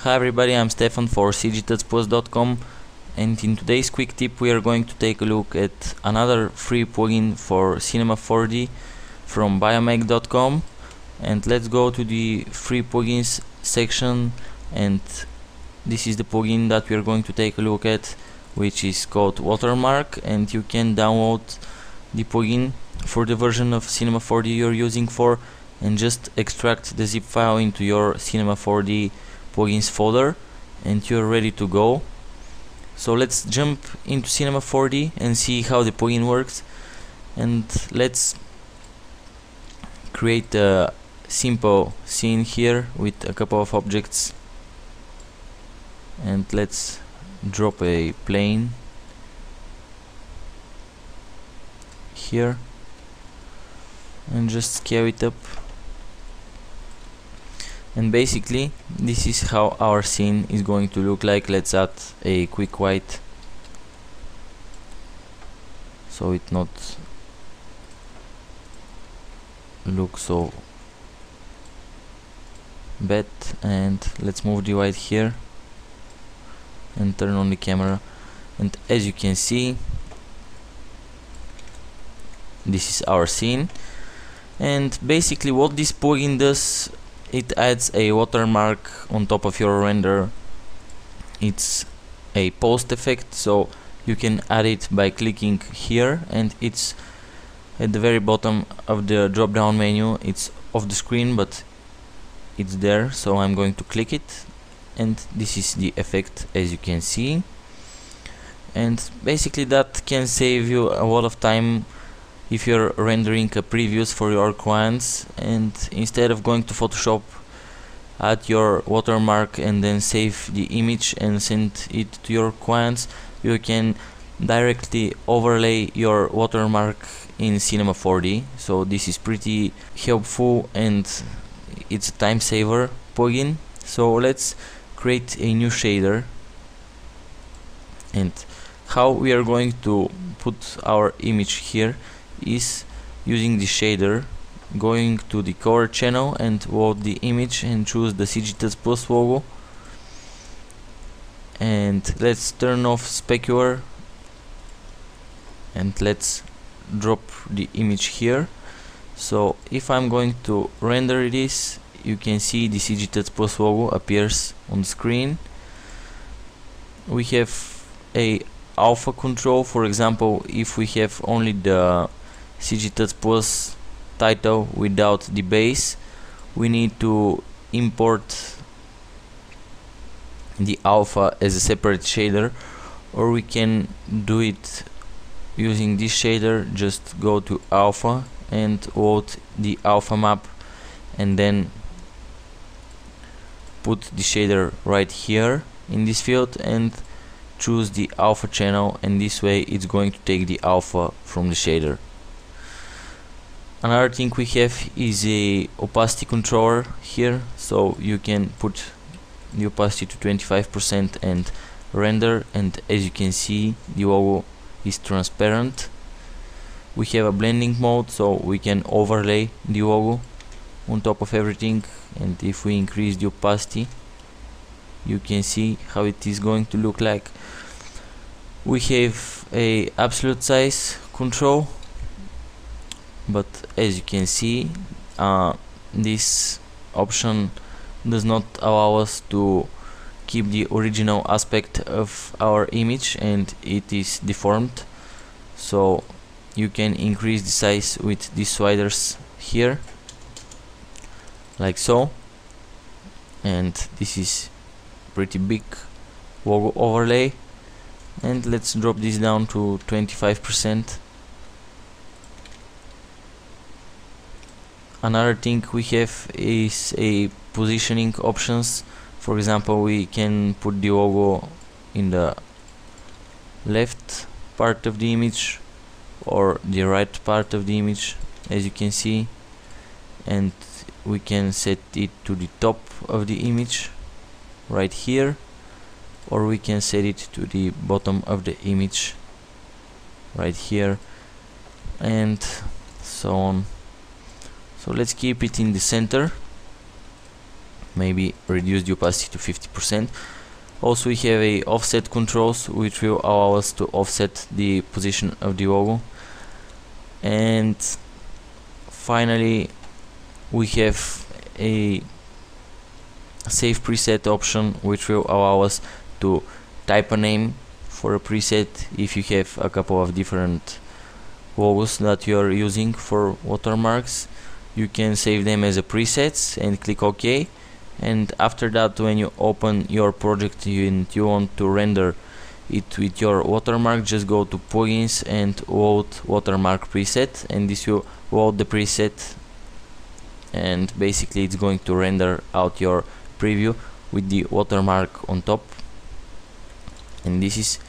Hi everybody, I'm Stefan for cgtutsplus.com, and in today's quick tip we are going to take a look at another free plugin for Cinema 4D from biomag.com. And let's go to the free plugins section, and this is the plugin that we are going to take a look at, which is called Watermark, and you can download the plugin for the version of Cinema 4D you're using for, and just extract the zip file into your Cinema 4D plugins folder and you're ready to go. So let's jump into Cinema 4D and see how the plugin works, and let's create a simple scene here with a couple of objects, and let's drop a plane here and just scale it up. And basically this is how our scene is going to look like. Let's add a quick white so it not look so bad, and let's move the white here and turn on the camera, and as you can see this is our scene. And basically what this plugin does, it adds a watermark on top of your render. It's a post effect, so you can add it by clicking here, and it's at the very bottom of the drop down menu. It's off the screen but it's there, so I'm going to click it, and this is the effect as you can see. And basically that can save you a lot of time if you're rendering a previews for your clients, and instead of going to Photoshop, add your watermark and then save the image and send it to your clients, you can directly overlay your watermark in Cinema 4D. So this is pretty helpful and it's a time saver plugin. So let's create a new shader, and how we are going to put our image here is using the shader, going to the color channel and load the image and choose the cgtutsplus logo, and let's turn off specular and let's drop the image here. So if I'm going to render this, you can see the cgtutsplus logo appears on the screen. We have a alpha control. For example, if we have only the cgtutsplus title without the base, we need to import the alpha as a separate shader, or we can do it using this shader. Just go to alpha and load the alpha map, and then put the shader right here in this field and choose the alpha channel, and this way it's going to take the alpha from the shader. Another thing we have is a opacity controller here, so you can put the opacity to 25% and render, and as you can see the logo is transparent. We have a blending mode, so we can overlay the logo on top of everything, and if we increase the opacity you can see how it is going to look like. We have a absolute size control, but as you can see this option does not allow us to keep the original aspect of our image, and it is deformed. So you can increase the size with these sliders here, like so, and this is pretty big logo overlay. And let's drop this down to 25%. Another thing we have is a positioning options. For example, we can put the logo in the left part of the image or the right part of the image, as you can see, and we can set it to the top of the image right here, or we can set it to the bottom of the image right here, and so on. So let's keep it in the center, maybe reduce the opacity to 50%. Also we have a offset controls which will allow us to offset the position of the logo. And finally we have a save preset option which will allow us to type a name for a preset. If you have a couple of different logos that you are using for watermarks, you can save them as a presets and click OK. And after that, when you open your project and you want to render it with your watermark, just go to plugins and load watermark preset, and this will load the preset, and basically it's going to render out your preview with the watermark on top. And this is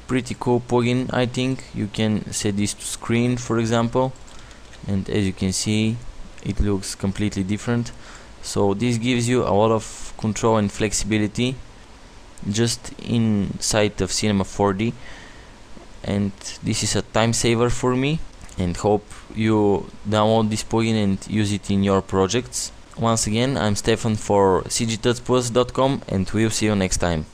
pretty cool plugin. I think you can set this to screen, for example, and as you can see it looks completely different. So this gives you a lot of control and flexibility just inside of Cinema 4D, and this is a time saver for me, and hope you download this plugin and use it in your projects. Once again, I'm Stefan for cgtutsplus.com, and we'll see you next time.